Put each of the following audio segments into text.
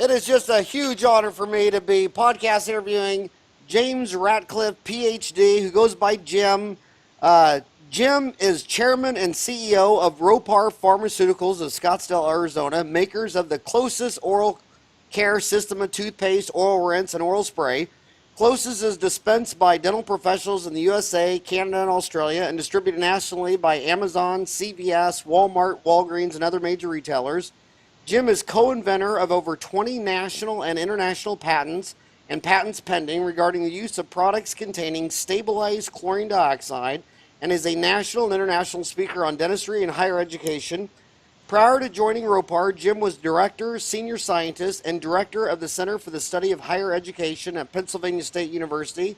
It is just a huge honor for me to be podcast interviewing James Ratcliff, PhD, who goes by Jim. Jim is chairman and CEO of Rowpar Pharmaceuticals of Scottsdale, Arizona, makers of the CloSYS Oral Care System of toothpaste, oral rinse, and oral spray. CloSYS is dispensed by dental professionals in the USA, Canada, and Australia, and distributed nationally by Amazon, CVS, Walmart, Walgreens, and other major retailers. Jim is co-inventor of over 20 national and international patents and patents pending regarding the use of products containing stabilized chlorine dioxide, and is a national and international speaker on dentistry and higher education. Prior to joining Rowpar, Jim was director, senior scientist, and director of the Center for the Study of Higher Education at Pennsylvania State University,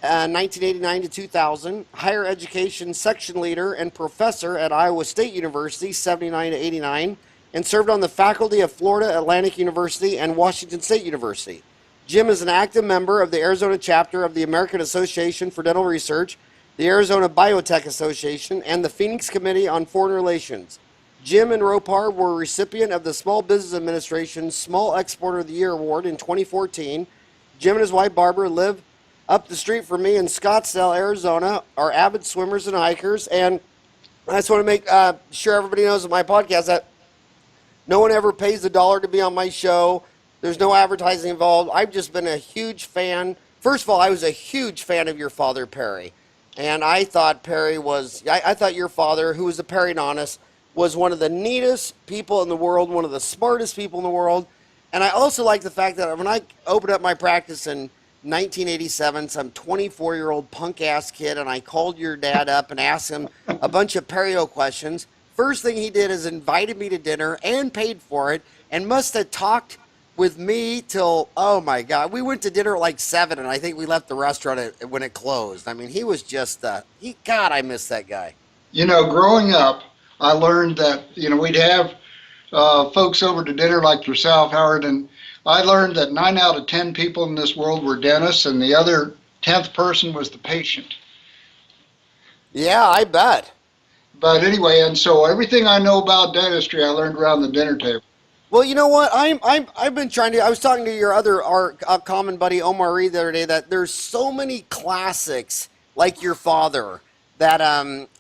1989 to 2000, higher education section leader and professor at Iowa State University, 79 to 89, and served on the faculty of Florida Atlantic University and Washington State University. Jim is an active member of the Arizona chapter of the American Association for Dental Research, the Arizona Biotech Association, and the Phoenix Committee on Foreign Relations. Jim and Rowpar were recipient of the Small Business Administration's Small Exporter of the Year Award in 2014. Jim and his wife Barbara live up the street from me in Scottsdale, Arizona, are avid swimmers and hikers, and I just want to make sure everybody knows on my podcast that no one ever pays $1 to be on my show. There's no advertising involved. I've just been a huge fan. First of all, I was a huge fan of your father, Perry. And I thought Perry was, I thought your father, who was a periodontist, was one of the neatest people in the world, one of the smartest people in the world. And I also like the fact that when I opened up my practice in 1987, some 24-year-old punk-ass kid, and I called your dad up and asked him a bunch of perio questions. First thing he did is invited me to dinner and paid for it, and must have talked with me till, oh my God, we went to dinner at like 7, and I think we left the restaurant when it closed. I mean, he was just, God, I miss that guy. You know, growing up, I learned that, we'd have folks over to dinner like yourself, Howard, and I learned that 9 out of 10 people in this world were dentists, and the other 10th person was the patient. Yeah, I bet. But anyway, and so everything I know about dentistry, I learned around the dinner table. Well, you know what? I've been trying to. I was talking to your other common buddy Omar Reed the other day that there's so many classics like your father that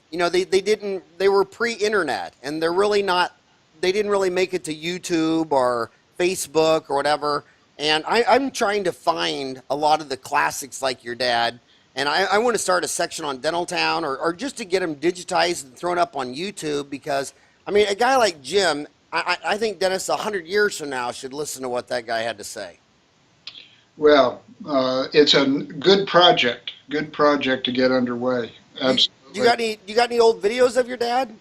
they were pre-internet, and they're really not. They didn't really make it to YouTube or Facebook or whatever. And I'm trying to find a lot of the classics like your dad. And I want to start a section on Dental Town or just to get them digitized and thrown up on YouTube because, I mean, a guy like Jim, I think dentists 100 years from now should listen to what that guy had to say. Well, it's a good project to get underway. Absolutely. You got any old videos of your dad?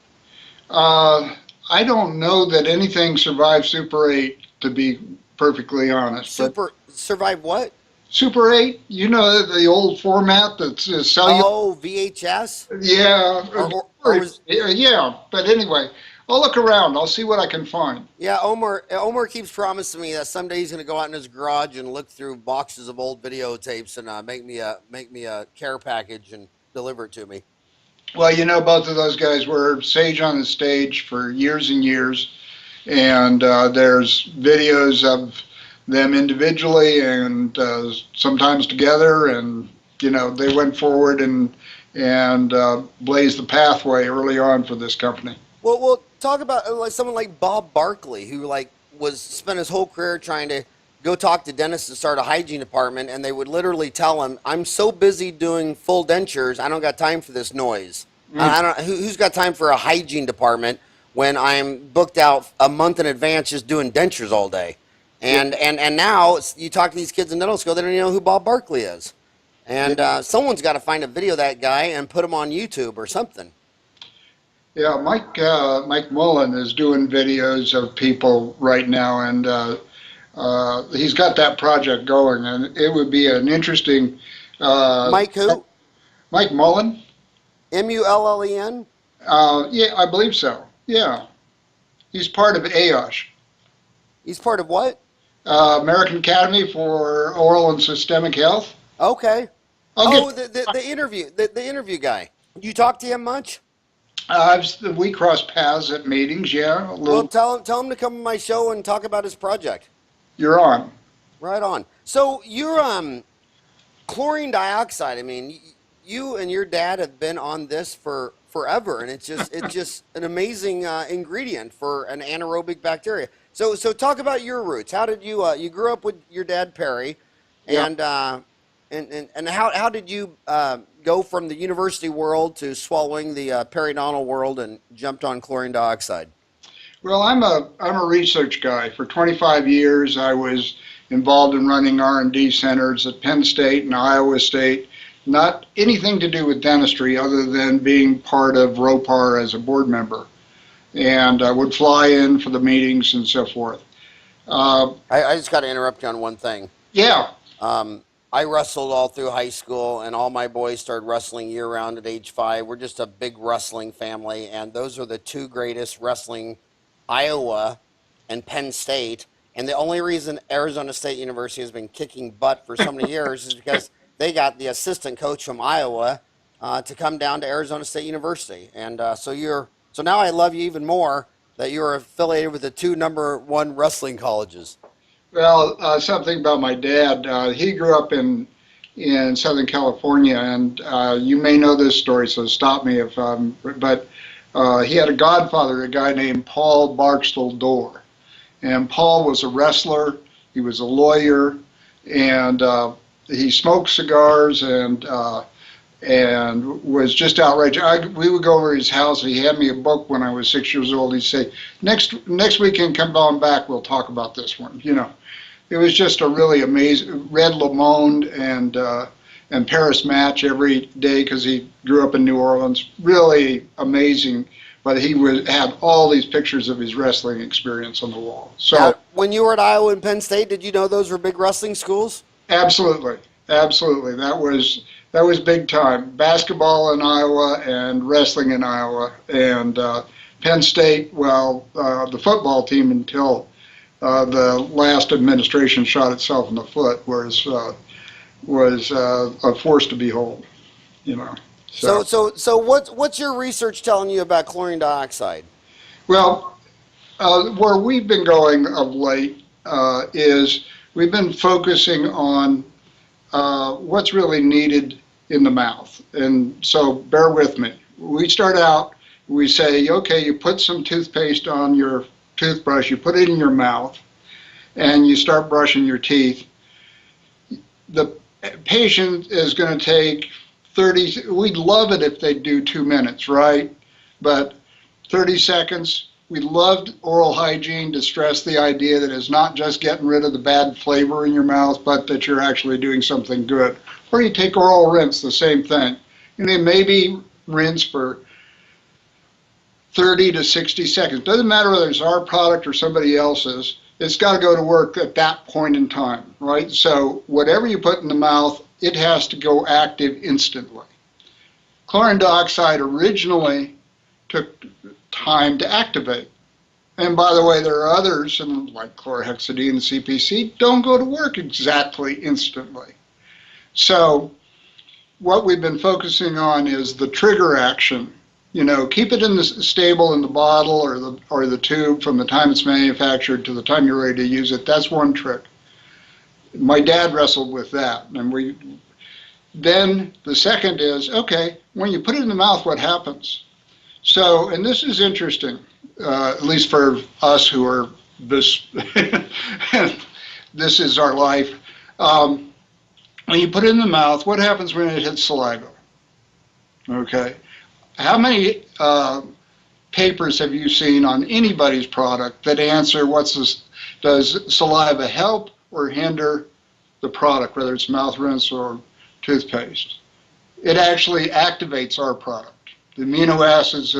I don't know that anything survived Super 8, to be perfectly honest. Survive what? Super 8, the old format that's cellular. Oh, VHS? Yeah. Yeah, but anyway, I'll look around. I'll see what I can find. Yeah, Omar keeps promising me that someday he's going to go out in his garage and look through boxes of old videotapes and make me a care package and deliver it to me. Well, both of those guys were sage on the stage for years and years, and there's videos of them individually and sometimes together, and they went forward and blazed the pathway early on for this company. Well, we'll talk about someone like Bob Barkley, who spent his whole career trying to go talk to dentists to start a hygiene department, and they would literally tell him, "I'm so busy doing full dentures, I don't got time for this noise." Who's got time for a hygiene department when I'm booked out a month in advance just doing dentures all day? And now you talk to these kids in dental school, they don't even know who Bob Barkley is. And someone's got to find a video of that guy and put him on YouTube or something. Yeah, Mike Mullen is doing videos of people right now, and he's got that project going, and it would be an interesting... Mike who? Mike Mullen. M-U-L-L-E-N? Yeah, I believe so. Yeah. He's part of AOSH. He's part of what? American Academy for Oral and Systemic Health. Okay. The interview guy. You talk to him much? We cross paths at meetings, yeah. Well, tell him to come on my show and talk about his project. you're on. Right on. So you're chlorine dioxide. I mean, you and your dad have been on this for forever, and it's just an amazing ingredient for an anaerobic bacteria. So talk about your roots. How did you you grew up with your dad Perry, Yeah. and and how did you go from the university world to swallowing the periodontal world and jumped on chlorine dioxide? Well, I'm a research guy. For 25 years, I was involved in running R&D centers at Penn State and Iowa State. Not anything to do with dentistry other than being part of Rowpar as a board member. And I would fly in for the meetings and so forth. I just got to interrupt you on one thing. Yeah, I wrestled all through high school, and all my boys started wrestling year round at age 5. We're just a big wrestling family, and those are the two greatest wrestling, Iowa and Penn State. And the only reason Arizona State University has been kicking butt for so many years is because they got the assistant coach from Iowa to come down to Arizona State University. And so now I love you even more that you're affiliated with the two #1 wrestling colleges. well, something about my dad. He grew up in Southern California, and you may know this story, so stop me if but he had a godfather, a guy named Paul Barksdale Dorr. And Paul was a wrestler, he was a lawyer, and he smoked cigars and was just outrageous. We would go over to his house, and he had me a book when I was 6 years old. He'd say, next weekend, come on back, we'll talk about this one. You know, it was just a really amazing, read Le Monde and Paris Match every day because he grew up in New Orleans. Really amazing. But he had all these pictures of his wrestling experience on the wall. So Now, when you were at Iowa and Penn State, did you know those were big wrestling schools? absolutely, absolutely, that was big time. Basketball in Iowa and wrestling in Iowa, and Penn State. Well, the football team until the last administration shot itself in the foot was a force to behold. You know. So what's your research telling you about chlorine dioxide? Well, where we've been going of late is we've been focusing on what's really needed in the mouth. And so bear with me. We start out, we say, okay, you put some toothpaste on your toothbrush, you put it in your mouth, and you start brushing your teeth. The patient is going to take 30, we'd love it if they do 2 minutes, right? But 30 seconds, we loved oral hygiene to stress the idea that it's not just getting rid of the bad flavor in your mouth, but that you're actually doing something good. Or you take oral rinse, the same thing. You know, maybe rinse for 30 to 60 seconds. Doesn't matter whether it's our product or somebody else's, it's got to go to work at that point in time, right? So whatever you put in the mouth, it has to go active instantly. Chlorine dioxide originally took time to activate. And by the way, there are others, and like chlorhexidine and CPC, don't go to work exactly instantly. So what we've been focusing on is the trigger action. You know, keep it in the stable in the bottle or the tube from the time it's manufactured to the time you're ready to use it. That's one trick. My dad wrestled with that, and then the second is, okay, when you put it in the mouth, what happens? So, and this is interesting, at least for us who are this is our life. When you put it in the mouth, what happens when it hits saliva? Okay, how many papers have you seen on anybody's product that answer does saliva help or hinder the product, whether it's mouth rinse or toothpaste? It actually activates our product. The amino acids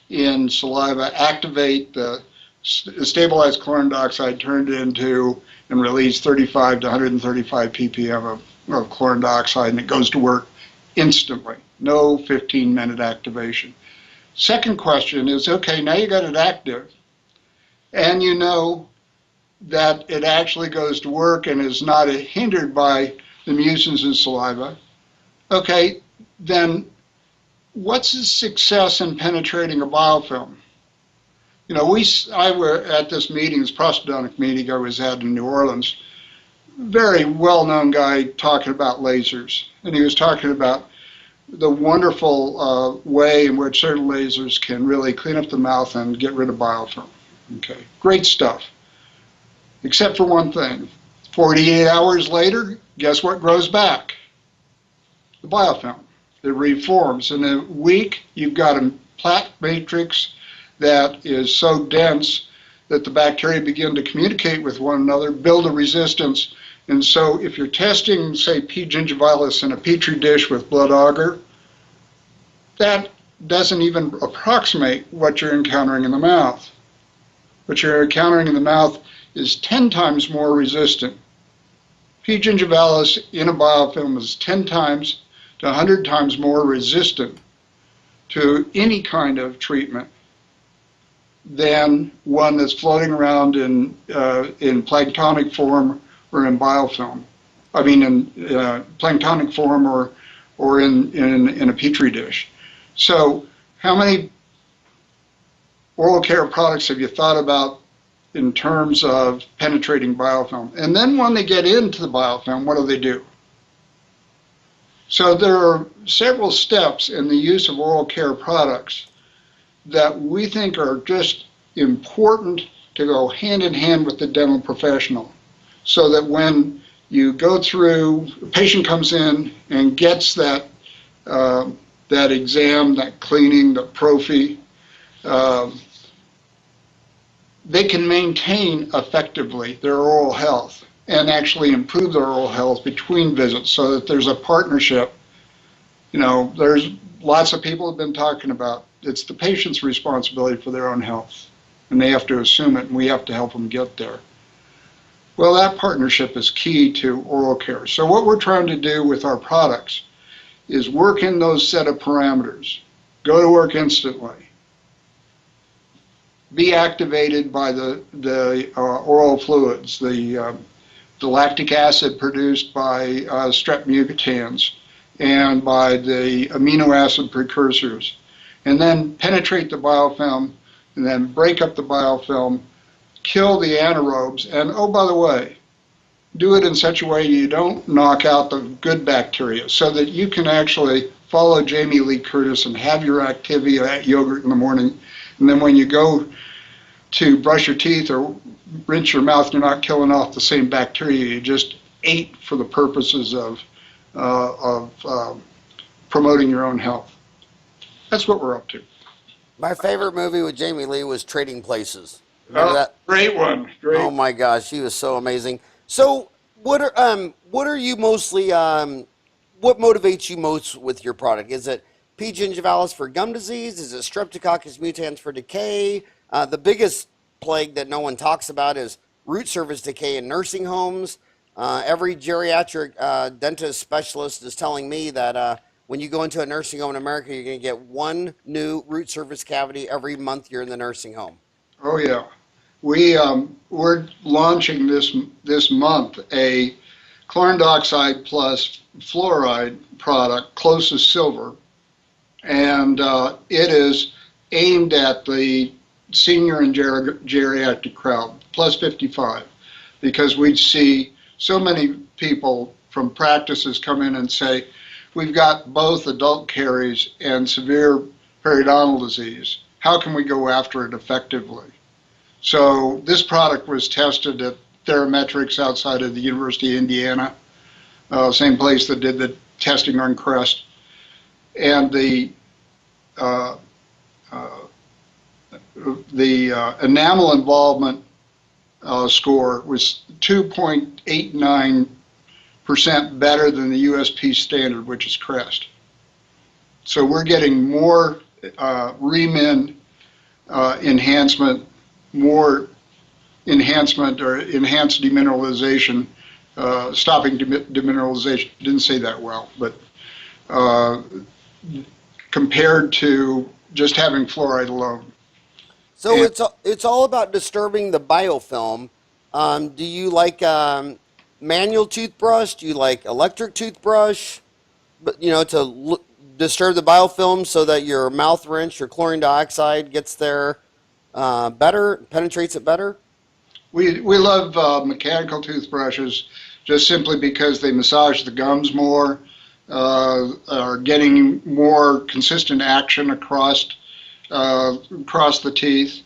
in saliva activate the stabilized chlorine dioxide, turned into and release 35 to 135 ppm of chlorine dioxide, and it goes to work instantly. No 15-minute activation. Second question is, okay, now you got it active, and you know that it actually goes to work and is not hindered by the mucins in saliva. Okay, then what's the success in penetrating a biofilm? You know, I were at this meeting, this prosthodontic meeting I was at in New Orleans. Very well-known guy talking about lasers, and he was talking about the wonderful way in which certain lasers can really clean up the mouth and get rid of biofilm. Okay, great stuff. Except for one thing. 48 hours later, guess what grows back? The biofilm. It reforms. In a week, you've got a plaque matrix that is so dense that the bacteria begin to communicate with one another, build a resistance. And so if you're testing, say, P. gingivalis in a petri dish with blood agar, that doesn't even approximate what you're encountering in the mouth. What you're encountering in the mouth is 10 times more resistant. P. gingivalis in a biofilm is 10 times to 100 times more resistant to any kind of treatment than one that's floating around in planktonic form or in biofilm. I mean, in planktonic form or in a petri dish. So how many oral care products have you thought about in terms of penetrating biofilm? And then when they get into the biofilm, what do? So there are several steps in the use of oral care products that we think are just important to go hand in hand with the dental professional, so that when you go through, a patient comes in and gets that exam, that cleaning, the prophy, they can maintain effectively their oral health and actually improve their oral health between visits, so that there's a partnership. You know, there's lots of people have been talking about it's the patient's responsibility for their own health, and they have to assume it, and we have to help them get there. Well, that partnership is key to oral care. So what we're trying to do with our products is work in those set of parameters. Go to work instantly. Be activated by the oral fluids, the lactic acid produced by strep mutans and by the amino acid precursors, and then penetrate the biofilm, and then break up the biofilm, kill the anaerobes, and oh, by the way, do it in such a way you don't knock out the good bacteria, so that you can actually follow Jamie Lee Curtis and have your Activia yogurt in the morning, and then when you go to brush your teeth or rinse your mouth, you're not killing off the same bacteria you just ate for the purposes of promoting your own health. That's what we're up to. My favorite movie with Jamie Lee was Trading Places. Remember that? Great one. Great. Oh my gosh, she was so amazing. So what are you mostly what motivates you most with your product? Is it P. gingivalis for gum disease? Is it Streptococcus mutans for decay? The biggest plague that no one talks about is root surface decay in nursing homes. Every geriatric dentist specialist is telling me that when you go into a nursing home in America, you're going to get one new root surface cavity every month you're in the nursing home. Oh yeah, we're launching this month a chlorine dioxide plus fluoride product, CloSYS Silver, and it is aimed at the senior and geriatric crowd, plus 55, because we see so many people from practices come in and say, we've got both adult caries and severe periodontal disease. How can we go after it effectively? So this product was tested at Therametrics outside of the University of Indiana, same place that did the testing on Crest. And the enamel involvement score was 2.89% better than the USP standard, which is Crest. So we're getting more remin enhancement, more enhancement or enhanced demineralization, stopping demineralization. Didn't say that well, but compared to just having fluoride alone. So it's all about disturbing the biofilm. Do you like manual toothbrush? Do you like electric toothbrush? But disturb the biofilm so that your mouth rinse, your chlorine dioxide gets there better, penetrates it better? We love mechanical toothbrushes just simply because they massage the gums more, are getting more consistent action across the teeth.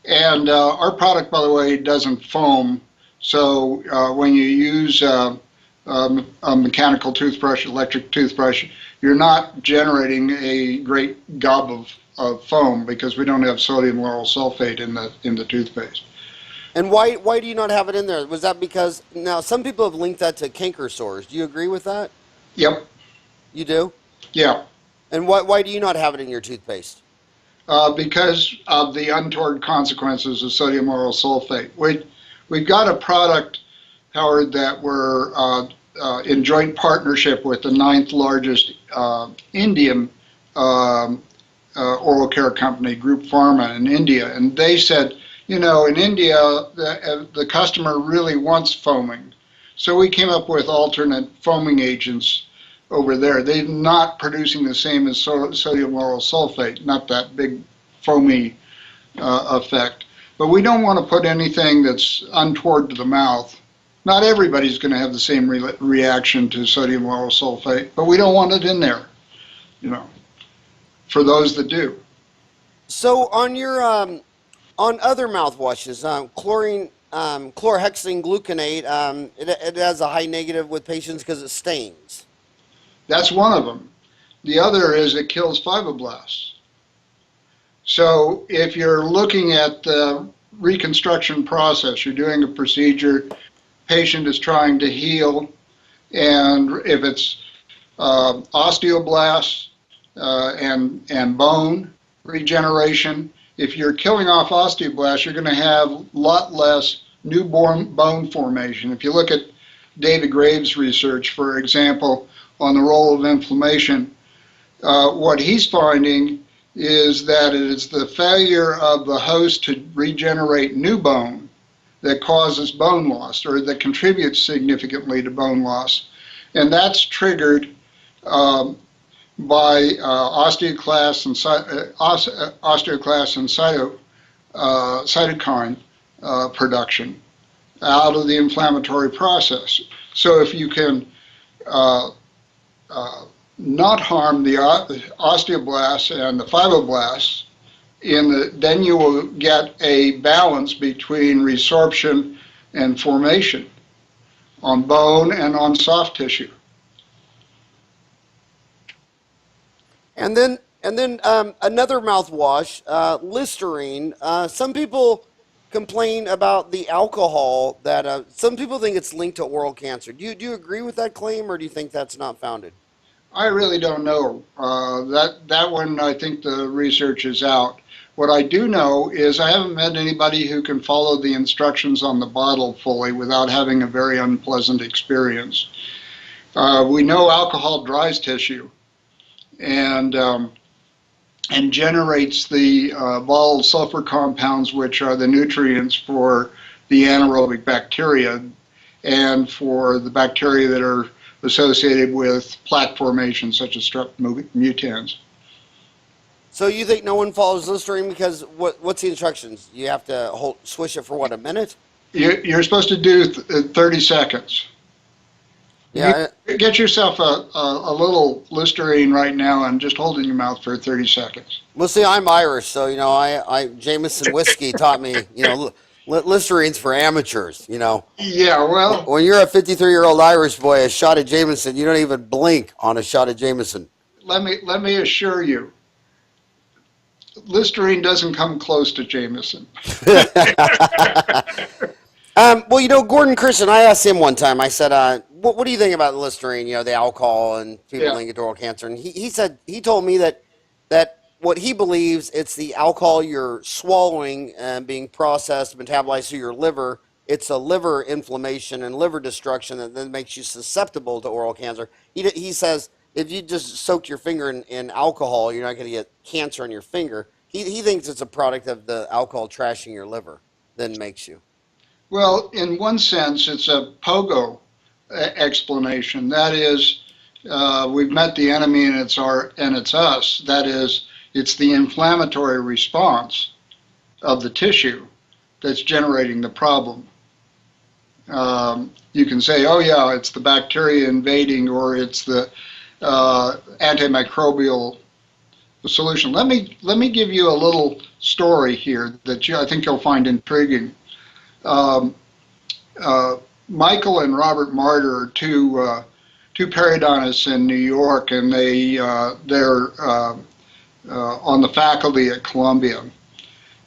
And our product, by the way, doesn't foam. So when you use a mechanical toothbrush, electric toothbrush, you're not generating a great gob of foam because we don't have sodium lauryl sulfate in the toothpaste. And why do you not have it in there? Was that because, now some people have linked that to canker sores. Do you agree with that? Yep. You do? Yeah. And why do you not have it in your toothpaste? Because of the untoward consequences of sodium lauryl sulfate. We've got a product, Howard, that we're in joint partnership with the 9th largest Indian oral care company, Group Pharma in India. And they said, in India, the customer really wants foaming. So we came up with alternate foaming agents over there. They're not producing the same as sodium lauryl sulfate, not that big foamy effect. But we don't want to put anything that's untoward to the mouth. Not everybody's going to have the same reaction to sodium lauryl sulfate, but we don't want it in there, for those that do. So on your on other mouthwashes, chlorhexidine gluconate, it has a high negative with patients because it stains. That's one of them. The other is it kills fibroblasts. So if you're looking at the reconstruction process, you're doing a procedure, patient is trying to heal, and if it's osteoblasts and bone regeneration, if you're killing off osteoblasts, you're going to have a lot less newborn bone formation. If you look at David Graves' research, for example, on the role of inflammation, what he's finding is that it is the failure of the host to regenerate new bone that causes bone loss, or that contributes significantly to bone loss. And that's triggered by osteoclast and cytokine production out of the inflammatory process. So if you can not harm the osteoblasts and the fibroblasts, then you will get a balance between resorption and formation on bone and on soft tissue. And then another mouthwash, Listerine. Some people complain about the alcohol that some people think it's linked to oral cancer. Do you agree with that claim, or do you think that's not founded? I really don't know. That one, I think the research is out. What I do know is I haven't met anybody who can follow the instructions on the bottle fully without having a very unpleasant experience. We know alcohol dries tissue and generates the volatile sulfur compounds, which are the nutrients for the anaerobic bacteria and for the bacteria that are associated with plaque formation, such as strep mutans. So you think no one follows Listerine because what's the instructions? You have to swish it for what, a minute? You're supposed to do 30 seconds. Yeah. Get yourself a little Listerine right now and just hold it in your mouth for 30 seconds. Well, see, I'm Irish, so I Jameson whiskey taught me, Listerine's for amateurs, Yeah, well, When you're a 53-year-old Irish boy, a shot of Jameson, you don't even blink on a shot of Jameson. let me assure you, Listerine doesn't come close to Jameson. Well, Gordon Christian, I asked him one time, I said, what do you think about Listerine, the alcohol and people link it to oral cancer? And he told me that what he believes, it's the alcohol you're swallowing and being processed, metabolized through your liver. It's a liver inflammation and liver destruction that then makes you susceptible to oral cancer. He says if you just soaked your finger in alcohol, you're not going to get cancer on your finger. He thinks it's a product of the alcohol trashing your liver that makes you. Well, in one sense, it's a pogo explanation. That is, we've met the enemy and it's us. That is, it's the inflammatory response of the tissue that's generating the problem. You can say, oh yeah, it's the bacteria invading, or it's the antimicrobial solution. Let me give you a little story here that I think you'll find intriguing. Michael and Robert Martyr are two periodontists in New York, and they're on the faculty at Columbia,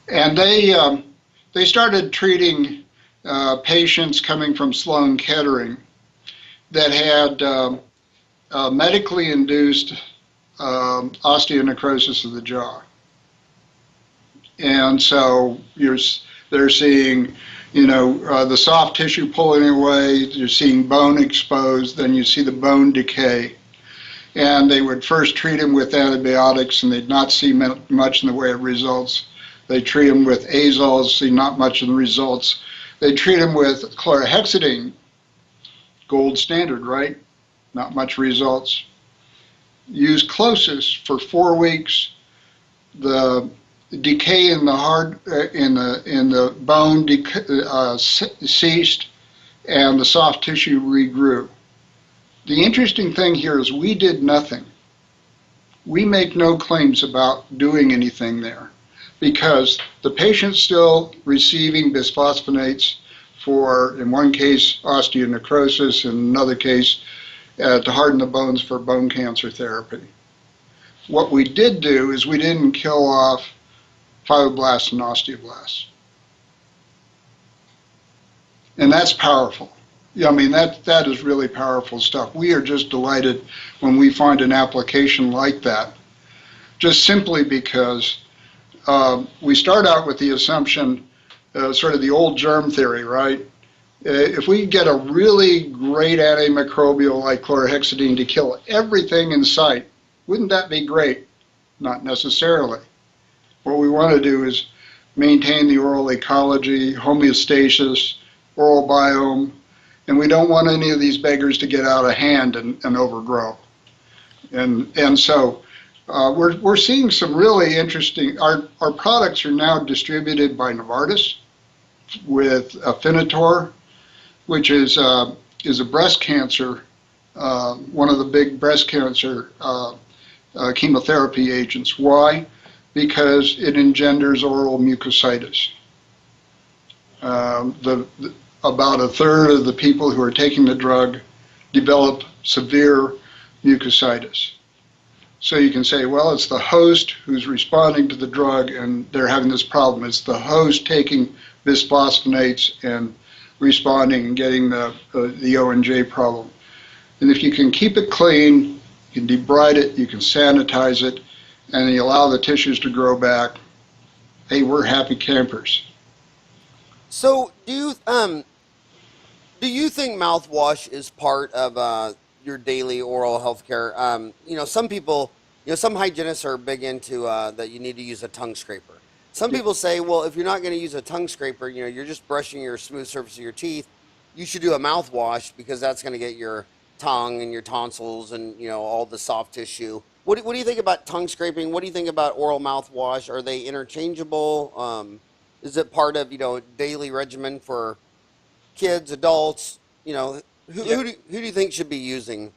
and they started treating patients coming from Sloan Kettering that had medically induced osteonecrosis of the jaw. And so they're seeing, the soft tissue pulling away, you're seeing bone exposed, then you see the bone decay. And they would first treat him with antibiotics, and they'd not see much in the way of results. They treat him with azoles, see not much in the results. They treat him with chlorhexidine, gold standard, right? Not much results. Use CloSYS for 4 weeks. The decay in the bone ceased, and the soft tissue regrew. The interesting thing here is we did nothing. We make no claims about doing anything there, because the patient's still receiving bisphosphonates for, in one case, osteonecrosis, in another case, to harden the bones for bone cancer therapy. What we did do is we didn't kill off fibroblasts and osteoblasts. And that's powerful. I mean, that is really powerful stuff. We are just delighted when we find an application like that, just simply because we start out with the assumption, sort of the old germ theory, right? If we get a really great antimicrobial like chlorhexidine to kill everything in sight, wouldn't that be great? Not necessarily. What we want to do is maintain the oral ecology, homeostasis, oral biome, and we don't want any of these beggars to get out of hand and overgrow. And so we're seeing some really interesting, our products are now distributed by Novartis with Afinitor, which is a breast cancer, one of the big breast cancer chemotherapy agents. Why? Because it engenders oral mucositis. About a third of the people who are taking the drug develop severe mucositis. So you can say, well, it's the host who's responding to the drug and they're having this problem. It's the host taking bisphosphonates and responding and getting the O&J problem. And if you can keep it clean, you can debride it, you can sanitize it, and you allow the tissues to grow back, hey, we're happy campers. So do you think mouthwash is part of your daily oral health care? Some people, some hygienists are big into that you need to use a tongue scraper. Some people say, well, if you're not going to use a tongue scraper, you're just brushing your smooth surface of your teeth, you should do a mouthwash because that's going to get your tongue and your tonsils and, all the soft tissue. What do you think about tongue scraping? What do you think about oral mouthwash? Are they interchangeable? Is it part of, daily regimen for kids, adults? Who do you think should be using?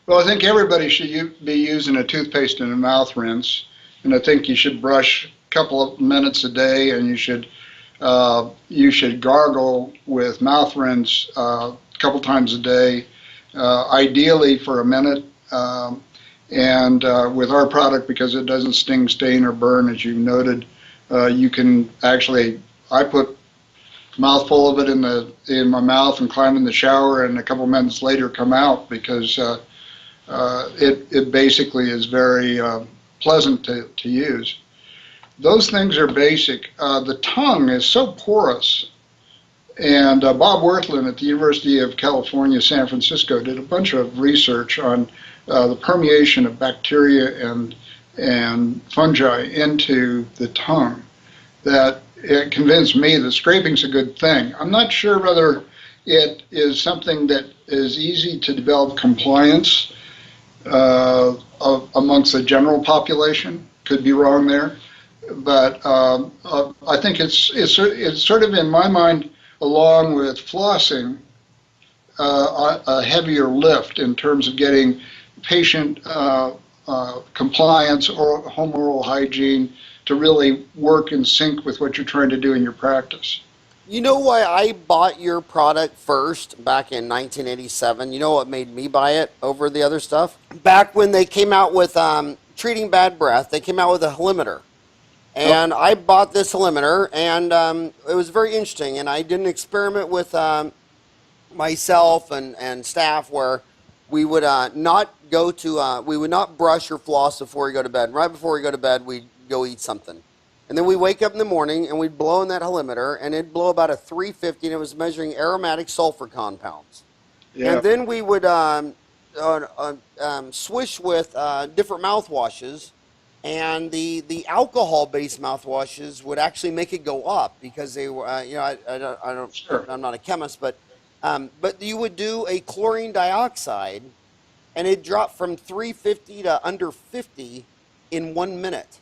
Well, I think everybody should be using a toothpaste and a mouth rinse, and I think you should brush a couple of minutes a day, and you should gargle with mouth rinse a couple times a day, ideally for a minute. And with our product, because it doesn't sting, stain, or burn, as you noted, you can actually, I put a mouthful of it in my mouth and climb in the shower, and a couple minutes later come out, because it basically is very pleasant to use. Those things are basic. The tongue is so porous, and Bob Werthlin at the University of California, San Francisco, did a bunch of research on the permeation of bacteria and fungi into the tongue, that it convinced me that scraping's a good thing. I'm not sure whether it is something that is easy to develop compliance amongst the general population. Could be wrong there. But I think it's sort of in my mind, along with flossing, a heavier lift in terms of getting patient compliance or home oral hygiene to really work in sync with what you're trying to do in your practice. You know why I bought your product first back in 1987? You know what made me buy it over the other stuff? Back when they came out with treating bad breath, they came out with a helimeter. Oh, And I bought this helimeter, and it was very interesting. And I did an experiment with myself and staff where we would not go to we would not brush or floss before we go to bed. Right before we go to bed, we'd go eat something, and then we wake up in the morning and we'd blow in that helimeter, and it'd blow about a 350, and it was measuring aromatic sulfur compounds. yeah. And then we would swish with different mouthwashes, and the alcohol-based mouthwashes would actually make it go up because they were, I don't, Sure. I'm not a chemist, but you would do a chlorine dioxide, and it dropped from 350 to under 50 in 1 minute.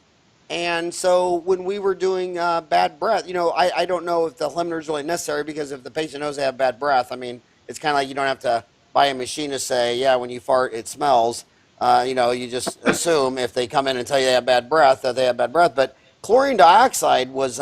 And so when we were doing bad breath, I don't know if the limiter is really necessary, because if the patient knows they have bad breath, I mean, it's kind of like you don't have to buy a machine to say, yeah, when you fart, it smells. You just assume if they come in and tell you they have bad breath, that they have bad breath. But chlorine dioxide was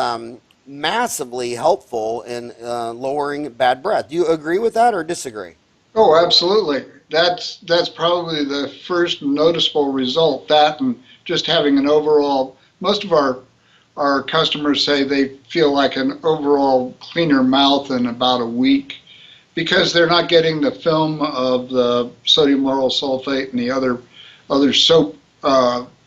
massively helpful in lowering bad breath. Do you agree with that or disagree? Oh, absolutely. That's probably the first noticeable result. That and just having an overall. Most of our customers say they feel like an overall cleaner mouth in about a week because they're not getting the film of the sodium lauryl sulfate and the other soap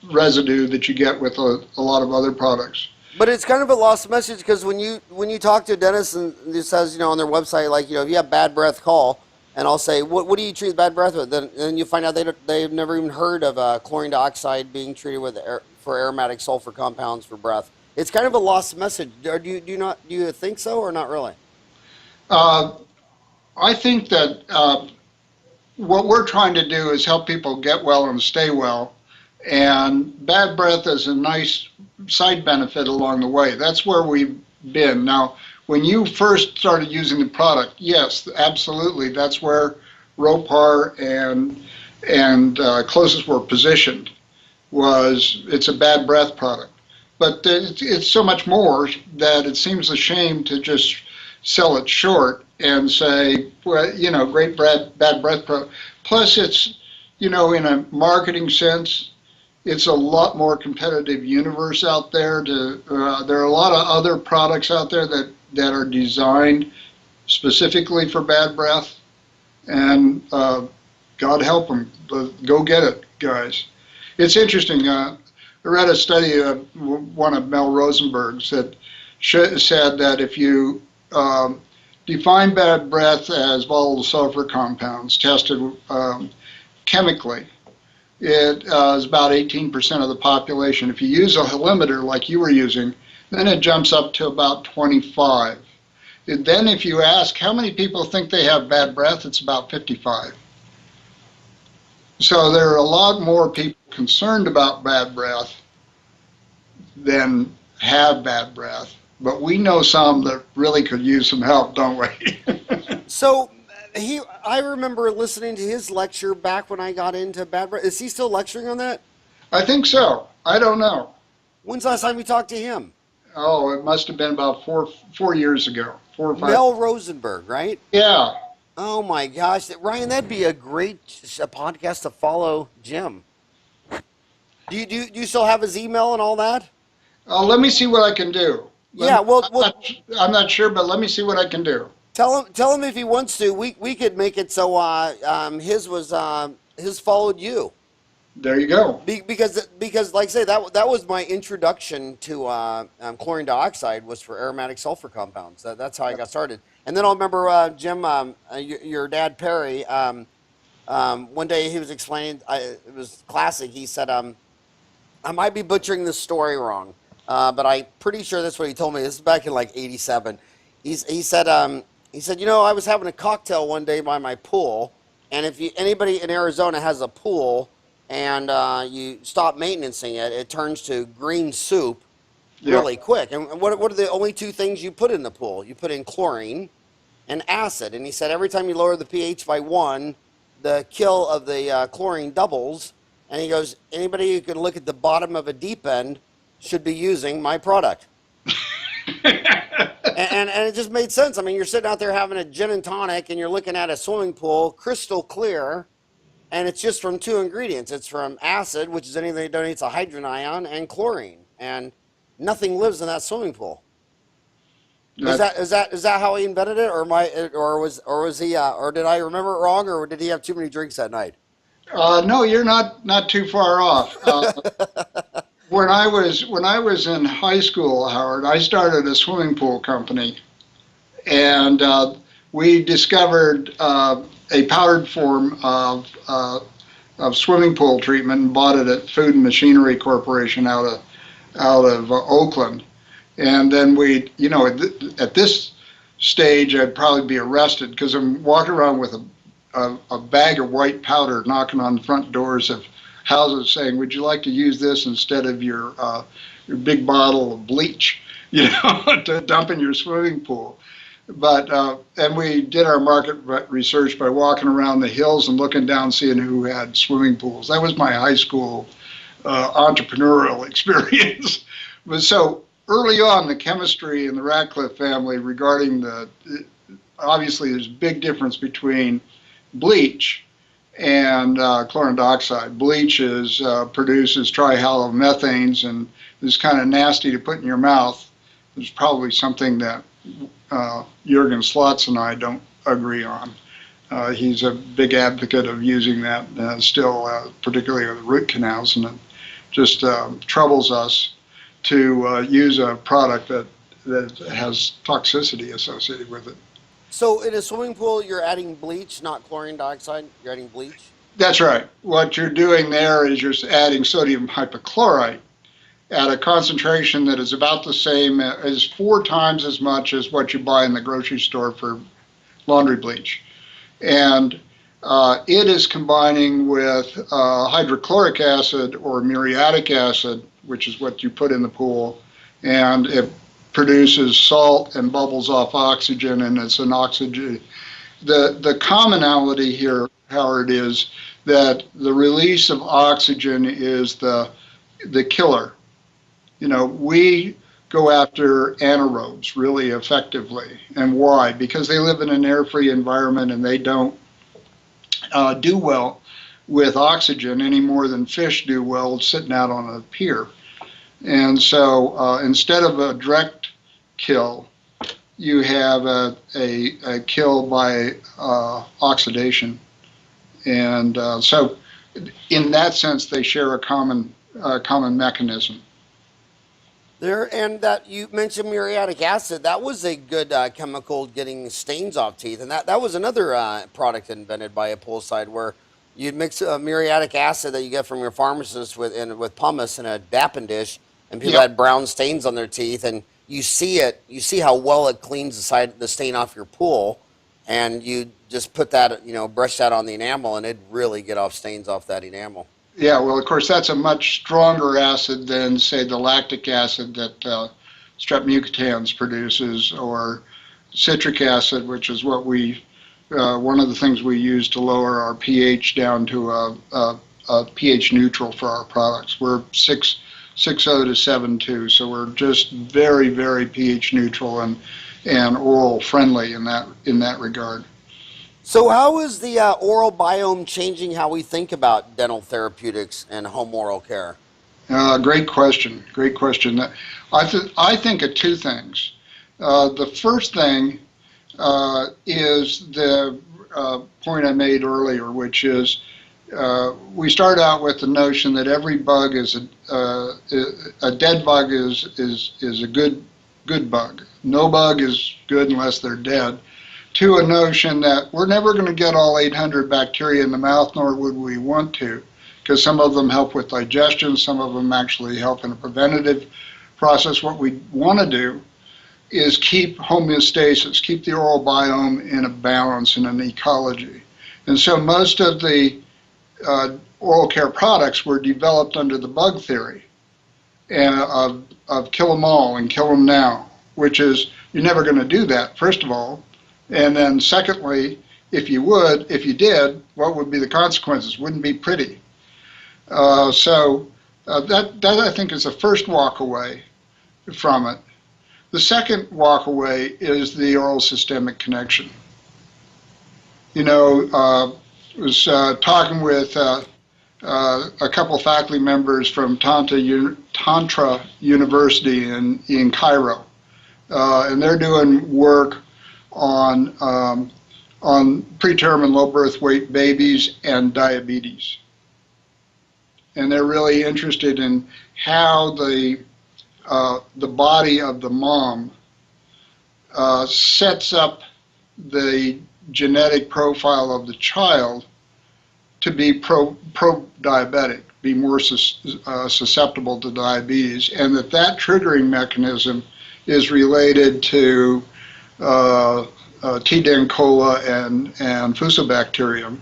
residue that you get with a lot of other products. But it's kind of a lost message, because when you talk to a dentist and it says, on their website, like, if you have bad breath, call. And I'll say, what do you treat bad breath with? Then you find out they've never even heard of chlorine dioxide being treated with for aromatic sulfur compounds for breath. It's kind of a lost message. Do you think so, or not really? Uh, I think that what we're trying to do is help people get well and stay well. And bad breath is a nice side benefit along the way. That's where we've been. Now, when you first started using the product, yes, absolutely, that's where Rowpar and CloSYS were positioned. It's a bad breath product, but it's so much more that it seems a shame to just sell it short and say, well, great bad breath product. Plus, it's in a marketing sense, it's a lot more competitive universe out there. There are a lot of other products out there that are designed specifically for bad breath, and God help them. Go get it, guys. It's interesting. I read a study of one of Mel Rosenberg's that said that if you define bad breath as volatile sulfur compounds tested chemically, it is about 18% of the population. If you use a helimeter like you were using, then it jumps up to about 25. Then if you ask how many people think they have bad breath, it's about 55. So there are a lot more people concerned about bad breath than have bad breath. But we know some that really could use some help, don't we? So I remember listening to his lecture back when I got into bad breath. Is he still lecturing on that? I think so. I don't know. When's the last time you talked to him? Oh, it must have been about four years ago. 4 or 5. Mel Rosenberg, right? Yeah. Oh my gosh, Ryan, that'd be a great podcast to follow Jim. Do you still have his email and all that? Let me see what I can do. I'm not sure, but let me see what I can do. Tell him if he wants to. We could make it so his followed you. There you go. Because like I say, that was my introduction to chlorine dioxide, was for aromatic sulfur compounds. That's how I got started. And then I'll remember Jim, your dad Perry. One day he was explaining. It was classic. He said, "I might be butchering this story wrong, but I'm pretty sure that's what he told me. This is back in like '87. He said, I was having a cocktail one day by my pool, and if anybody in Arizona has a pool, and you stop maintaining it, it turns to green soup, Yeah. really quick. And what are the only two things you put in the pool? You put in chlorine and acid. And he said every time you lower the pH by 1, the kill of the chlorine doubles. And he goes, anybody who can look at the bottom of a deep end should be using my product. And it just made sense. I mean, you're sitting out there having a gin and tonic, and you're looking at a swimming pool, crystal clear, and it's just from two ingredients. It's from acid, which is anything that donates a hydrogen ion, and chlorine, and nothing lives in that swimming pool. Is that how he invented it, or was he, or did I remember it wrong, or did he have too many drinks that night? No, you're not too far off. When I was in high school, Howard, I started a swimming pool company, and we discovered a powdered form of swimming pool treatment and bought it at Food and Machinery Corporation out of Oakland. And then at this stage, I'd probably be arrested because I'm walking around with a bag of white powder, knocking on the front doors of houses saying, would you like to use this instead of your big bottle of bleach, to dump in your swimming pool. But and we did our market research by walking around the hills and looking down, seeing who had swimming pools. That was my high school entrepreneurial experience. But so early on, the chemistry in the Ratcliff family regarding obviously there's a big difference between bleach and chlorine dioxide. Bleach produces trihalomethanes and is kind of nasty to put in your mouth. It's probably something that Jürgen Slotz and I don't agree on. He's a big advocate of using that still, particularly with root canals, and it just troubles us to use a product that has toxicity associated with it. So in a swimming pool, you're adding bleach, not chlorine dioxide? You're adding bleach? That's right. What you're doing there is you're adding sodium hypochlorite at a concentration that is about the same as 4 times as much as what you buy in the grocery store for laundry bleach. And it is combining with hydrochloric acid or muriatic acid, which is what you put in the pool, and it produces salt and bubbles off oxygen, and it's an oxygen. The commonality here, Howard, is that the release of oxygen is the killer. We go after anaerobes really effectively. And why? Because they live in an air-free environment and they don't do well with oxygen any more than fish do well sitting out on a pier. And so instead of a direct kill, you have a kill by oxidation. And so in that sense, they share a common mechanism. And that you mentioned muriatic acid, that was a good chemical getting stains off teeth. And that was another product invented by a poolside where you'd mix muriatic acid that you get from your pharmacist with pumice in a dapping dish, and people had brown stains on their teeth, and you see how well it cleans the stain off your pool, and you just put that, brush that on the enamel, and it'd really get off stains off that enamel. Yeah, well, of course, that's a much stronger acid than, say, the lactic acid that strep mucitans produces, or citric acid, which is what one of the things we use to lower our pH down to a pH neutral for our products. We're 6.0 to 7.2, so we're just very, very pH neutral and oral friendly in that regard. So how is the oral biome changing how we think about dental therapeutics and home oral care? Great question. Great question. I think of 2 things. The first thing is the point I made earlier, which is we start out with the notion that every bug is a dead bug is a good bug. No bug is good unless they're dead. To a notion that we're never going to get all 800 bacteria in the mouth, nor would we want to, because some of them help with digestion, some of them actually help in a preventative process. What we want to do is keep homeostasis, keep the oral biome in a balance, in an ecology. And so most of the oral care products were developed under the bug theory. of kill them all and kill them now, which is, you're never going to do that, first of all. And then secondly, if you did, what would be the consequences? Wouldn't be pretty. That I think is the first walk away from it. The second walk away is the oral systemic connection. I was talking with a couple of faculty members from Tantra University in Cairo, and they're doing work on preterm and low birth weight babies and diabetes. And they're really interested in how the body of the mom sets up the genetic profile of the child to be pro-diabetic, be more susceptible to diabetes, and that triggering mechanism is related to T. dencola and Fusobacterium,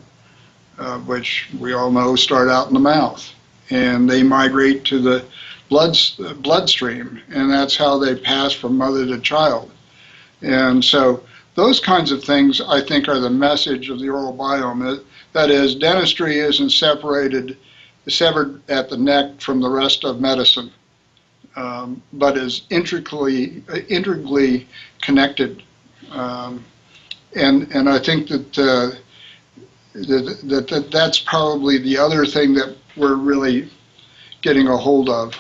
which we all know start out in the mouth, and they migrate to the bloodstream, and that's how they pass from mother to child. And so those kinds of things, I think, are the message of the oral biome. That is, dentistry isn't severed at the neck from the rest of medicine, but is integrally connected. And I think that's probably the other thing that we're really getting a hold of.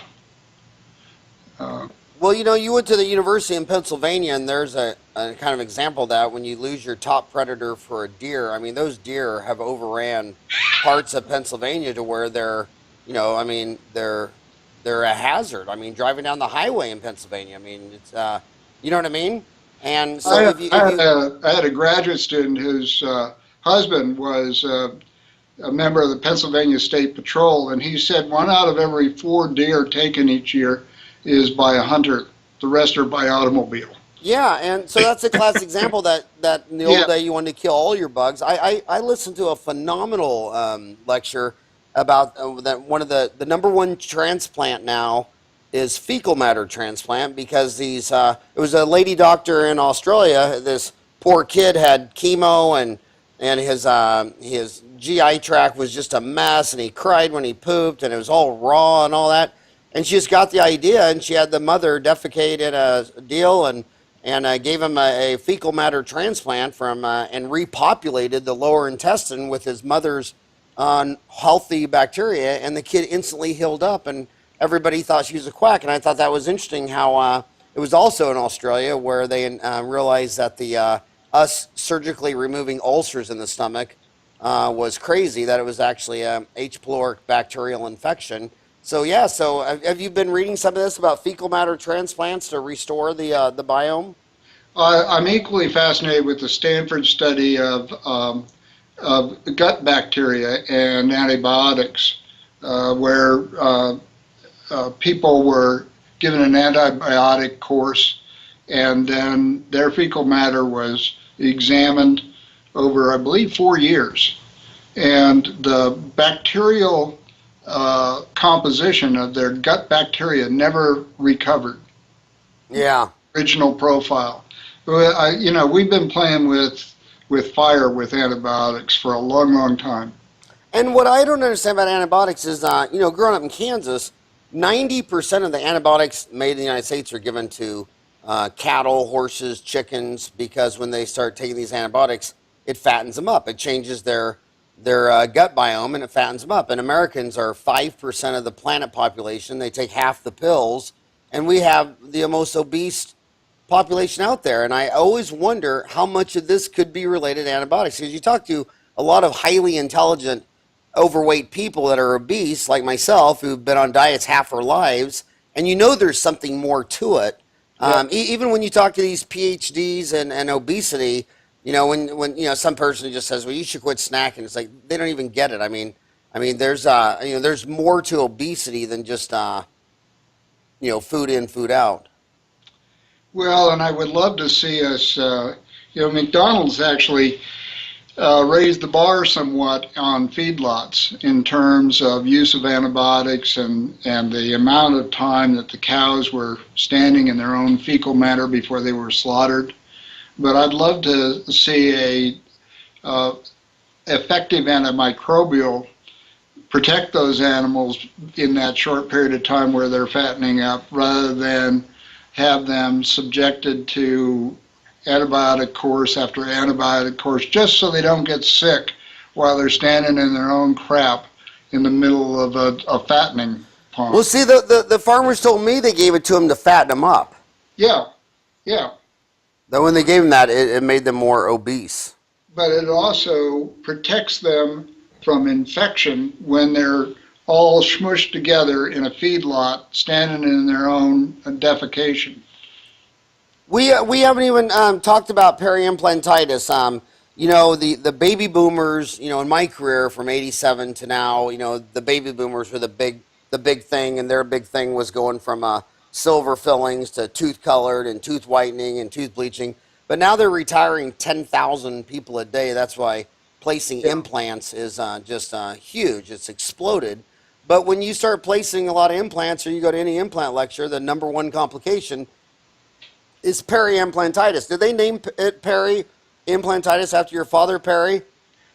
Well, you went to the university in Pennsylvania, and there's a kind of example of that when you lose your top predator for a deer. I mean, those deer have overran parts of Pennsylvania to where they're a hazard. I mean, driving down the highway in Pennsylvania, I mean, it's, you know what I mean? And so I had a graduate student whose husband was a member of the Pennsylvania State Patrol, and he said 1 out of every 4 deer taken each year is by a hunter. The rest are by automobile. Yeah, and so that's a classic example that in the old day you wanted to kill all your bugs. I listened to a phenomenal lecture about that one of the number one transplant now is fecal matter transplant, because it was a lady doctor in Australia. This poor kid had chemo, and his GI tract was just a mess, and he cried when he pooped, and it was all raw and all that. And she just got the idea, and she had the mother defecate in a deal, and gave him a fecal matter transplant and repopulated the lower intestine with his mother's healthy bacteria, and the kid instantly healed up, and everybody thought she was a quack. And I thought that was interesting how it was also in Australia where they realized that us surgically removing ulcers in the stomach was crazy, that it was actually a H. pylori bacterial infection. So yeah, so have you been reading some of this about fecal matter transplants to restore the biome? I'm equally fascinated with the Stanford study of gut bacteria and antibiotics, where people were given an antibiotic course, and then their fecal matter was examined over, I believe, 4 years. And the bacterial composition of their gut bacteria never recovered. Yeah. Original profile. We've been playing with fire with antibiotics for a long, long time. And what I don't understand about antibiotics is, growing up in Kansas, 90% of the antibiotics made in the United States are given to cattle, horses, chickens, because when they start taking these antibiotics, it fattens them up. It changes their gut biome, and it fattens them up. And Americans are 5% of the planet population. They take half the pills, and we have the most obese population out there. And I always wonder how much of this could be related to antibiotics, because you talk to a lot of highly intelligent, overweight people that are obese, like myself, who've been on diets half our lives, and there's something more to it. Yeah. Even when you talk to these PhDs and obesity, when some person just says, well, you should quit snacking, it's like they don't even get it. I mean there's more to obesity than just food in, food out. Well, and I would love to see us, McDonald's actually raised the bar somewhat on feedlots in terms of use of antibiotics and the amount of time that the cows were standing in their own fecal matter before they were slaughtered. But I'd love to see a effective antimicrobial protect those animals in that short period of time where they're fattening up, rather than have them subjected to antibiotic course after antibiotic course just so they don't get sick while they're standing in their own crap in the middle of a fattening pond. Well, see, the farmers told me they gave it to them to fatten them up. Yeah, yeah. That when they gave them that, it made them more obese. But it also protects them from infection when they're all smushed together in a feedlot standing in their own defecation. We haven't even talked about peri-implantitis. The baby boomers, in my career from 87 to now, the baby boomers were the big thing, and their big thing was going from silver fillings to tooth colored and tooth whitening and tooth bleaching. But now they're retiring 10,000 people a day. That's why placing implants is just huge. It's exploded. But when you start placing a lot of implants, or you go to any implant lecture, the number one complication is peri-implantitis. Did they name it peri-implantitis after your father, Perry?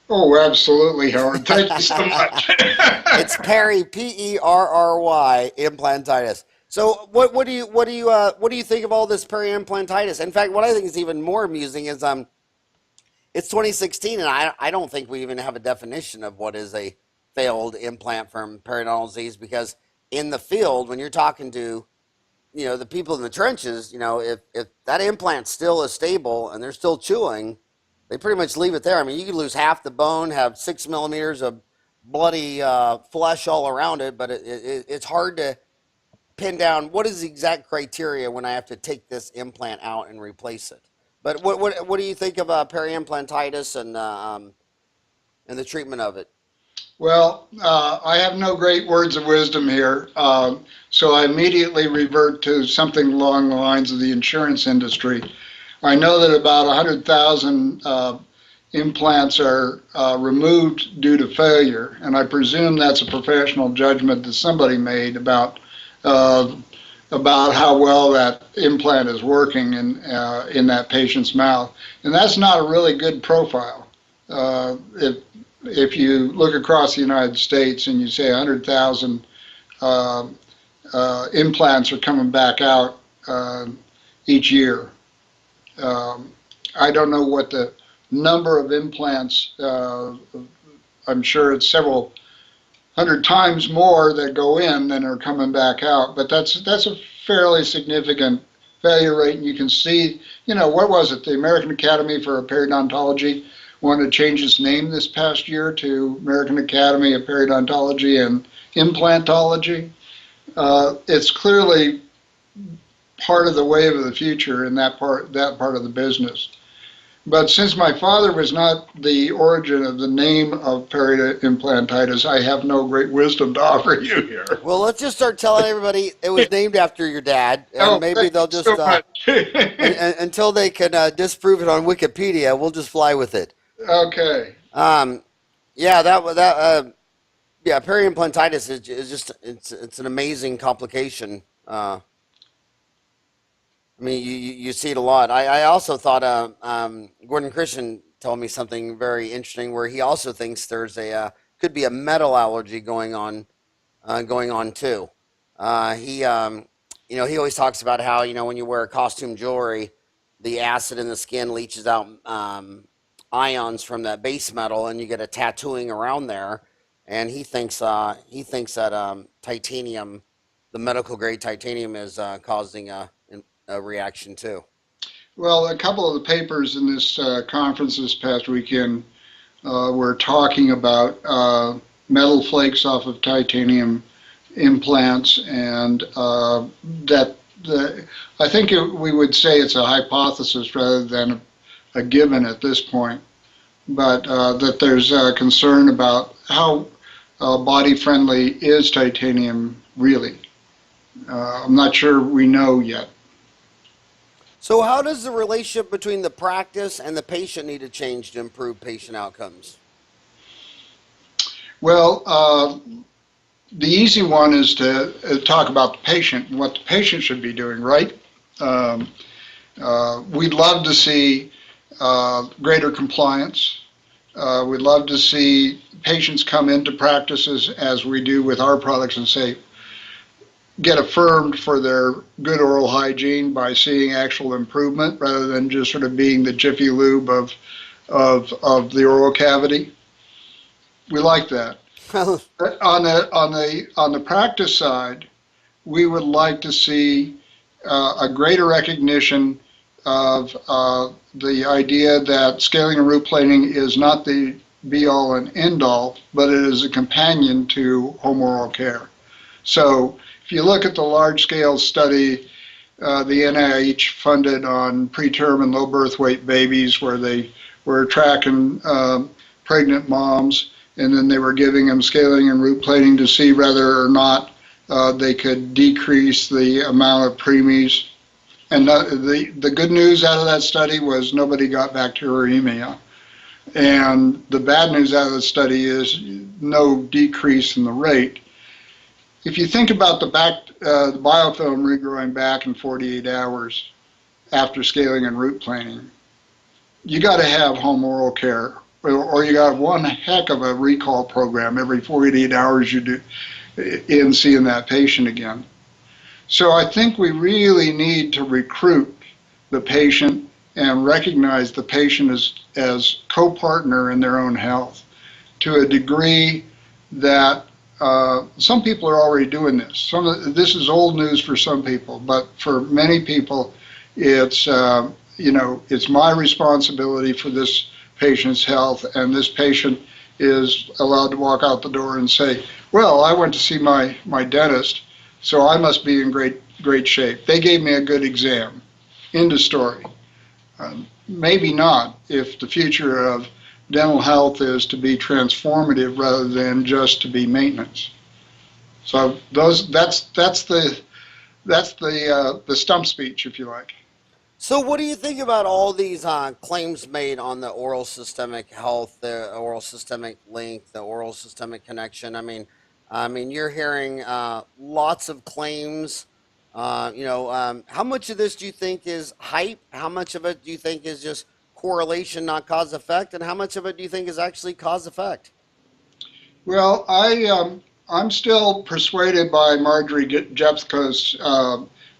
Oh, absolutely, Howard. Thank you so much. It's Perry, P-E-R-R-Y, implantitis. So what do you think of all this peri-implantitis? In fact, what I think is even more amusing is it's 2016, and I don't think we even have a definition of what is a failed implant from periodontal disease, because in the field, when you're talking to the people in the trenches, if that implant still is stable and they're still chewing, they pretty much leave it there. I mean, you could lose half the bone, have 6 millimeters of bloody flesh all around it, but it's hard to pin down what is the exact criteria when I have to take this implant out and replace it. But what do you think of peri-implantitis and the treatment of it? Well, I have no great words of wisdom here, so I immediately revert to something along the lines of the insurance industry. I know that about 100,000 implants are removed due to failure, and I presume that's a professional judgment that somebody made about how well that implant is working in that patient's mouth, and that's not a really good profile. If you look across the United States and you say 100,000 implants are coming back out each year, I don't know what the number of implants, I'm sure it's several hundred times more that go in than are coming back out, but that's a fairly significant failure rate, and you can see, what was it, the American Academy for Periodontology wanted to change its name this past year to American Academy of Periodontology and Implantology. It's clearly part of the wave of the future in that part of the business. But since my father was not the origin of the name of peri-implantitis, I have no great wisdom to offer you here. Well, let's just start telling everybody it was named after your dad, and maybe they'll just until they can disprove it on Wikipedia, we'll just fly with it. Okay. Peri-implantitis is just it's an amazing complication. I mean, you see it a lot. I also thought Gordon Christian told me something very interesting, where he also thinks there's could be a metal allergy going on too. He always talks about how when you wear costume jewelry, the acid in the skin leaches out ions from that base metal, and you get a tattooing around there. And he thinks that titanium, the medical grade titanium, is causing a reaction too. Well, a couple of the papers in this conference this past weekend were talking about metal flakes off of titanium implants, and I think we would say it's a hypothesis rather than a given at this point, but that there's concern about how body friendly is titanium really. I'm not sure we know yet. So how does the relationship between the practice and the patient need to change to improve patient outcomes? Well, the easy one is to talk about the patient and what the patient should be doing, right? We'd love to see greater compliance. We'd love to see patients come into practices as we do with our products and say, get affirmed for their good oral hygiene by seeing actual improvement rather than just sort of being the Jiffy Lube of the oral cavity. We like that. On the practice side, we would like to see a greater recognition of the idea that scaling and root planing is not the be-all and end-all, but it is a companion to home oral care. So if you look at the large-scale study the NIH funded on preterm and low birth weight babies, where they were tracking pregnant moms, and then they were giving them scaling and root planing to see whether or not they could decrease the amount of preemies. And the good news out of that study was nobody got bacteremia. And the bad news out of the study is no decrease in the rate. If you think about the biofilm regrowing back in 48 hours after scaling and root planing, you got to have home oral care, or you got one heck of a recall program every 48 hours you do in seeing that patient again. So I think we really need to recruit the patient and recognize the patient as co-partner in their own health to a degree that some people are already doing this. This is old news for some people, but for many people, it's it's my responsibility for this patient's health, and this patient is allowed to walk out the door and say, "Well, I went to see my dentist, so I must be in great shape. They gave me a good exam." End of story. Maybe not if the future of dental health is to be transformative rather than just to be maintenance. So that's the stump speech, if you like. So what do you think about all these claims made on the oral systemic health, the oral systemic link, the oral systemic connection? I mean, you're hearing lots of claims. How much of this do you think is hype? How much of it do you think is just correlation, not cause effect? And how much of it do you think is actually cause effect? Well, I'm still persuaded by Marjorie Jepsko's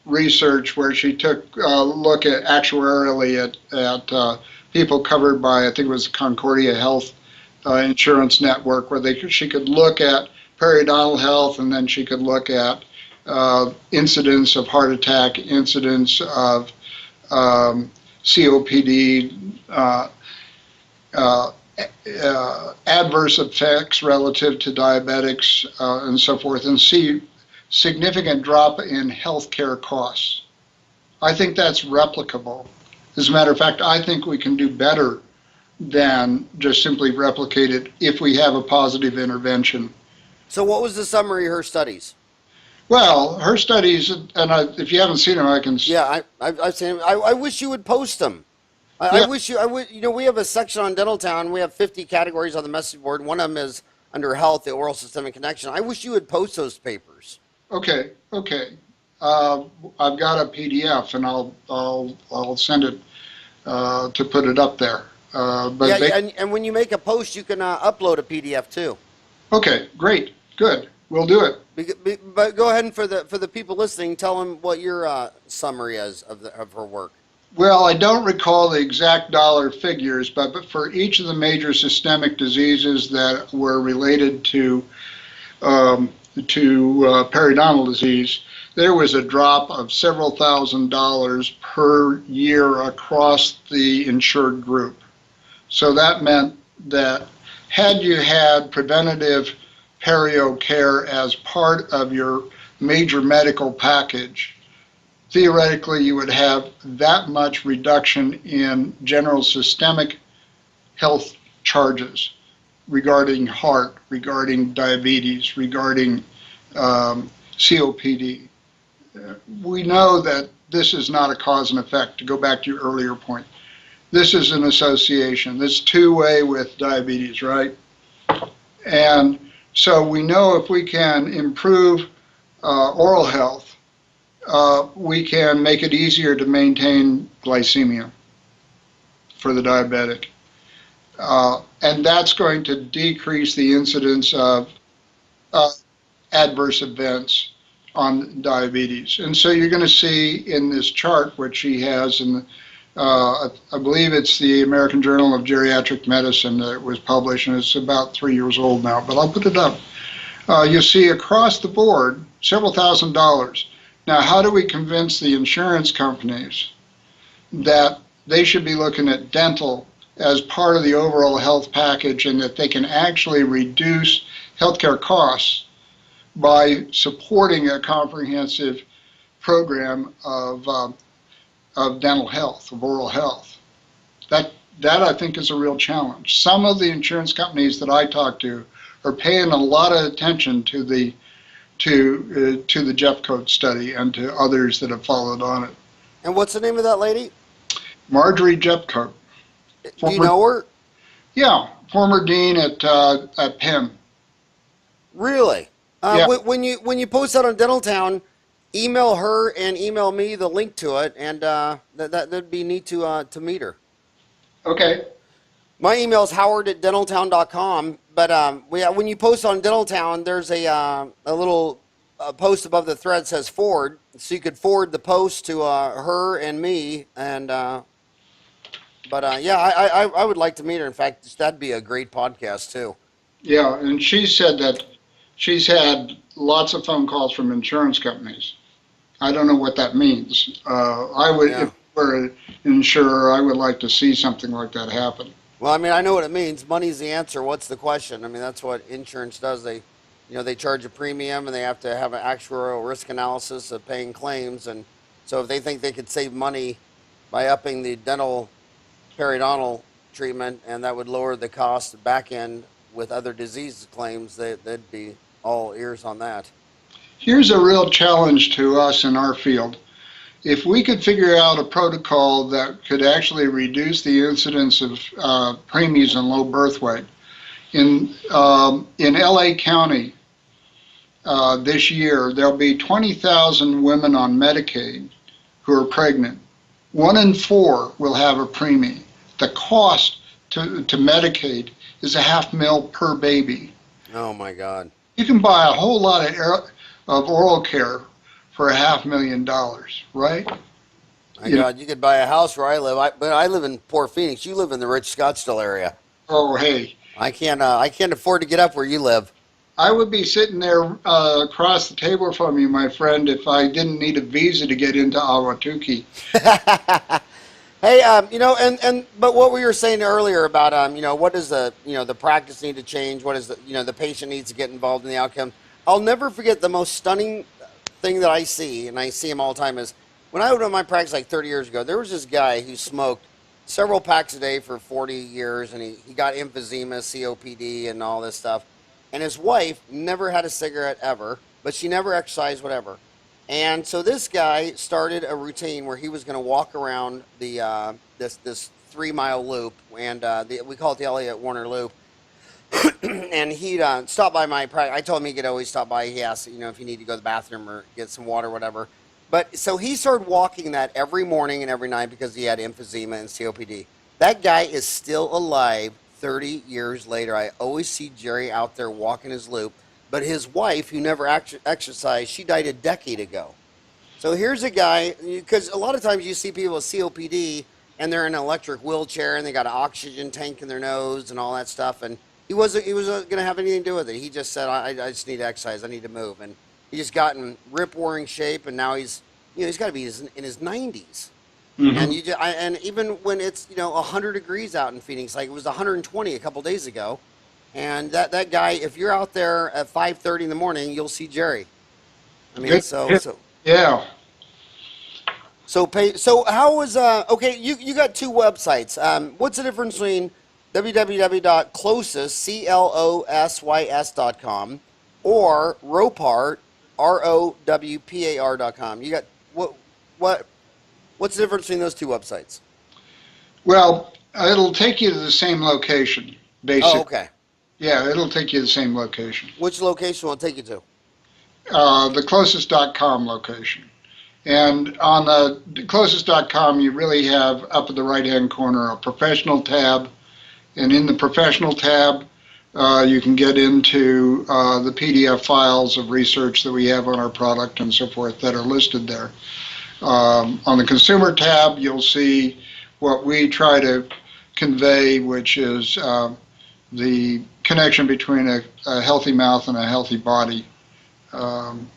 research, where she took a look at actuarially at people covered by, I think it was Concordia Health Insurance Network, where she could look at periodontal health, and then she could look at incidence of heart attack, incidence of COPD, adverse effects relative to diabetics, and so forth, and see significant drop in healthcare costs. I think that's replicable. As a matter of fact, I think we can do better than just simply replicate it if we have a positive intervention. So what was the summary of her studies? Well, her studies, and if you haven't seen them, I can. Yeah, I've seen them. I wish you would post them. I wish you. We have a section on Dental Town. We have 50 categories on the message board. One of them is under health, the oral systemic connection. I wish you would post those papers. Okay. I've got a PDF, and I'll send it to put it up there. And when you make a post, you can upload a PDF too. Okay, great, good. We'll do it. But go ahead, and for the people listening, tell them what your summary is of her work. Well, I don't recall the exact dollar figures, but for each of the major systemic diseases that were related to periodontal disease, there was a drop of several $1,000s per year across the insured group. So that meant that had you had preventative perio care as part of your major medical package, theoretically you would have that much reduction in general systemic health charges regarding heart, regarding diabetes, regarding COPD. We know that this is not a cause and effect, to go back to your earlier point. This is an association. This two-way with diabetes, right? And so we know if we can improve oral health, we can make it easier to maintain glycemia for the diabetic. And that's going to decrease the incidence of adverse events on diabetes. And so you're going to see in this chart, which she has in I believe it's the American Journal of Geriatric Medicine that was published, and it's about 3 years old now, but I'll put it up. You'll see across the board several $1,000s. Now, how do we convince the insurance companies that they should be looking at dental as part of the overall health package, and that they can actually reduce healthcare costs by supporting a comprehensive program of dental health, of oral health? That I think is a real challenge. Some of the insurance companies that I talk to are paying a lot of attention to the Jeffcoat study and to others that have followed on it. And what's the name of that lady? Marjorie Jeffcoat. Do you know her? Yeah, former dean at Penn. Really? Yeah. When you post that on Dental Town, email her and email me the link to it, and that'd be neat to meet her. Okay. My email is howard@dentaltown.com, but when you post on Dental Town, there's a little post above the thread that says forward, so you could forward the post to her and me, and yeah, I would like to meet her. In fact, that'd be a great podcast too. Yeah, and she said that she's had lots of phone calls from insurance companies. I don't know what that means. I would, if I were an insurer, I would like to see something like that happen. Well, I mean, I know what it means. Money's the answer. What's the question? I mean, that's what insurance does. They charge a premium, and they have to have an actuarial risk analysis of paying claims. And so if they think they could save money by upping the dental periodontal treatment, and that would lower the cost back end with other disease claims, they'd be all ears on that. Here's a real challenge to us in our field. If we could figure out a protocol that could actually reduce the incidence of preemies and low birth weight. In LA County this year, there'll be 20,000 women on Medicaid who are pregnant. 1 in 4 will have a preemie. The cost to Medicaid is $500,000 per baby. Oh my God. You can buy a whole lot of oral care for $500,000, right? My God, you could buy a house where I live. But I live in Port Phoenix. You live in the rich Scottsdale area. Oh, hey. I can't afford to get up where you live. I would be sitting there across the table from you, my friend, if I didn't need a visa to get into Ahwatukee. Hey, but what we were saying earlier about, what does the practice need to change? What is the patient needs to get involved in the outcome? I'll never forget the most stunning thing that I see, and I see them all the time, is when I opened my practice like 30 years ago, there was this guy who smoked several packs a day for 40 years, and he got emphysema, COPD, and all this stuff. And his wife never had a cigarette ever, but she never exercised, whatever. And so this guy started a routine where he was going to walk around the this 3-mile loop, and we call it the Elliott Warner Loop. And he'd stop by my practice. I told him he could always stop by. He asked, if you need to go to the bathroom or get some water, whatever. But so he started walking that every morning and every night because he had emphysema and COPD. That guy is still alive 30 years later. I always see Jerry out there walking his loop. But his wife, who never exercised, she died a decade ago. So here's a guy, because a lot of times you see people with COPD and they're in an electric wheelchair and they got an oxygen tank in their nose and all that stuff. And he wasn't going to have anything to do with it. He just said, I just need to exercise. I need to move. And he just got in rip-roaring shape, and now he's got to be in his 90s. Mm-hmm. And even when it's 100 degrees out in Phoenix, like it was 120 a couple days ago, and that guy, if you're out there at 5:30 in the morning, you'll see Jerry. I mean, yeah. So how was okay? You got 2 websites. What's the difference between www.CloSYS CloSYS.com or Rowpar ROWPAR.com? You got what What's the difference between those two websites? Well, it'll take you to the same location, Oh, basically. okay. Yeah, it'll take you to the same location. Which location will it take you to? The CloSYS.com location. And on the CloSYS.com, you really have up at the right-hand corner a professional tab. And in the professional tab, you can get into the PDF files of research that we have on our product and so forth that are listed there. On the consumer tab, you'll see what we try to convey, which is the connection between a healthy mouth and a healthy body. Um,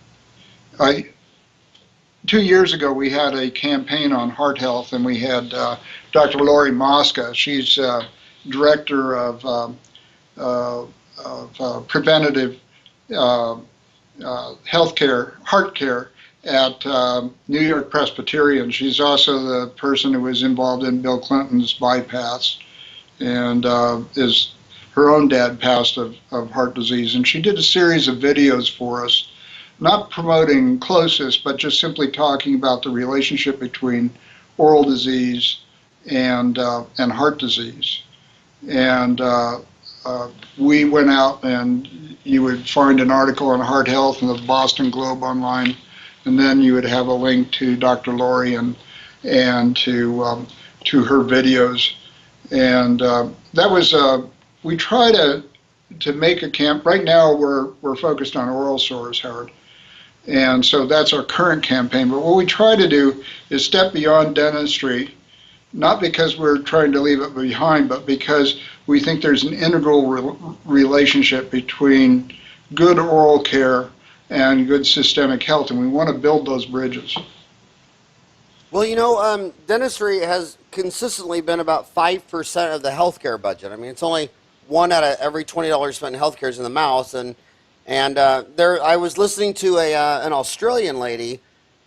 2 years ago, we had a campaign on heart health, and we had Dr. Lori Mosca. She's director of preventative health care, heart care at New York Presbyterian. She's also the person who was involved in Bill Clinton's bypass, and her own dad passed of heart disease. And she did a series of videos for us, not promoting CloSYS, but just simply talking about the relationship between oral disease and heart disease. And we went out, and you would find an article on heart health in the Boston Globe online, and then you would have a link to Dr. Lori and to her videos. And that was we try to make a camp. Right now we're focused on oral sores, Howard. And so that's our current campaign. But what we try to do is step beyond dentistry, not because we're trying to leave it behind, but because we think there's an integral relationship between good oral care and good systemic health, and we want to build those bridges. Well, you know, dentistry has consistently been about 5% of the healthcare budget. I mean, it's only one out of every $20 spent in healthcare is in the mouth, and there, I was listening to an Australian lady,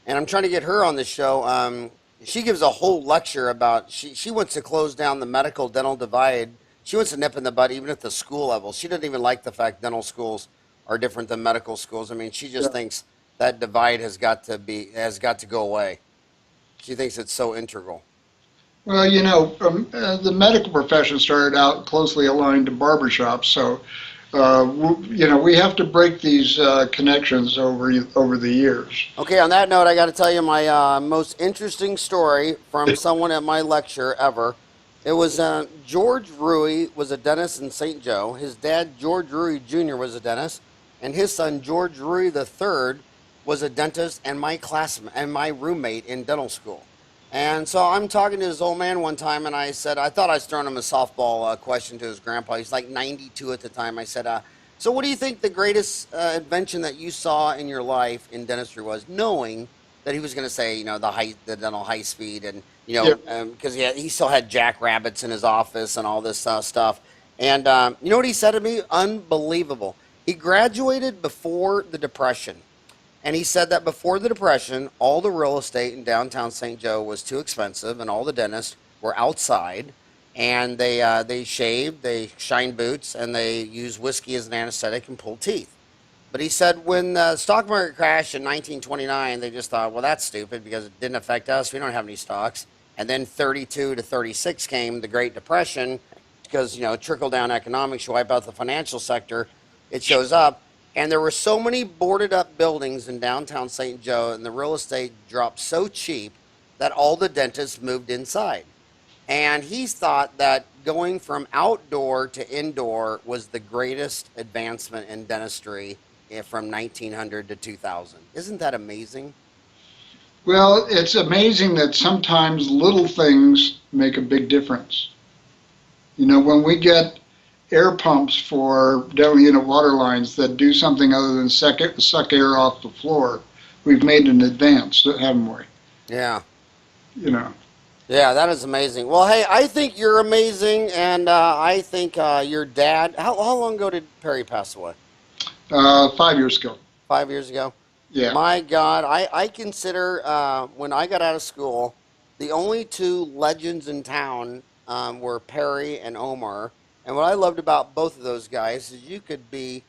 and I'm trying to get her on the show. She gives a whole lecture about she wants to close down the medical dental divide. She wants to nip in the bud even at the school level. She doesn't even like the fact dental schools are different than medical schools. I mean, she just thinks that divide has got to go away. She thinks it's so integral. Well, you know, the medical profession started out closely aligned to barbershops, so you know, we have to break these connections over the years. Okay, on that note, I got to tell you my most interesting story from someone at my lecture ever. It was George Rui was a dentist in St. Joe. His dad, George Rui Jr., was a dentist, and his son, George Rui III, was a dentist and my classmate and my roommate in dental school. And so I'm talking to this old man one time, and I said, I thought I was throwing him a softball question to his grandpa. He's like 92 at the time. I said, so what do you think the greatest invention that you saw in your life in dentistry was? Knowing that he was going to say, you know, the dental high speed, and you know, because he still had jackrabbits in his office and all this stuff. And you know what he said to me? Unbelievable. He graduated before the Depression. And he said that before the Depression, all the real estate in downtown St. Joe was too expensive, and all the dentists were outside, and they shaved, they shined boots, and they used whiskey as an anesthetic and pulled teeth. But he said when the stock market crashed in 1929, they just thought, well, that's stupid because it didn't affect us. We don't have any stocks. And then 32 to 36 came the Great Depression because, you know, trickle-down economics, you wipe out the financial sector, it shows up. And there were so many boarded up buildings in downtown St. Joe, and the real estate dropped so cheap that all the dentists moved inside. And he thought that going from outdoor to indoor was the greatest advancement in dentistry from 1900 to 2000. Isn't that amazing? Well, it's amazing that sometimes little things make a big difference. You know, when we get air pumps for dental unit water lines that do something other than suck air off the floor, we've made an advance, haven't we? Yeah. You know. Yeah, that is amazing. Well, hey, I think you're amazing, and I think your dad. How long ago did Perry pass away? 5 years ago. 5 years ago. Yeah. My God, I consider when I got out of school, the only two legends in town were Perry and Omar. And what I loved about both of those guys is you could be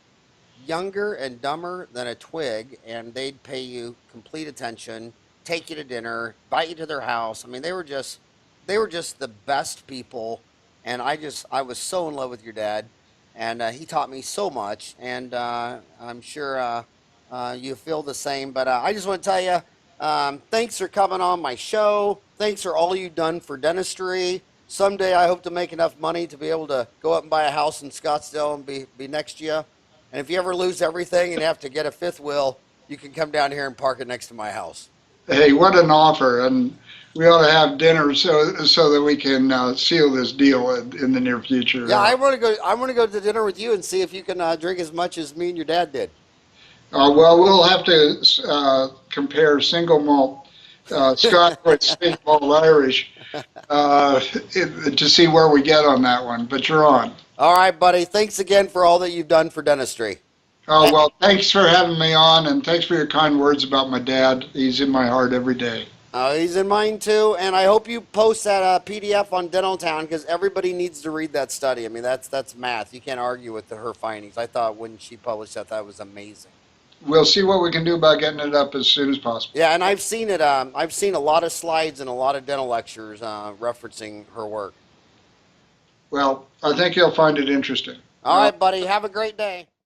younger and dumber than a twig, and they'd pay you complete attention, take you to dinner, invite you to their house. I mean, they were just the best people, and I was so in love with your dad, and he taught me so much, and I'm sure you feel the same. But I just want to tell you, thanks for coming on my show. Thanks for all you've done for dentistry. Someday I hope to make enough money to be able to go up and buy a house in Scottsdale and be next to you. And if you ever lose everything and have to get a fifth wheel, you can come down here and park it next to my house. Hey, what an offer! And we ought to have dinner so that we can seal this deal in the near future. Yeah, I want to go. I want to go to dinner with you and see if you can drink as much as me and your dad did. Well, we'll have to compare single malt Scotch with single malt Irish to see where we get on that one. But you're on. All right, buddy. Thanks again for all that you've done for dentistry. Oh, well, thanks for having me on, and thanks for your kind words about my dad. He's in my heart every day. He's in mine too, and I hope you post that PDF on Dental Town because everybody needs to read that study. I mean, that's math. You can't argue with her findings. I thought when she published that was amazing. We'll see what we can do about getting it up as soon as possible. Yeah, and I've seen it. I've seen a lot of slides and a lot of dental lectures referencing her work. Well, I think you'll find it interesting. All right, buddy. Have a great day.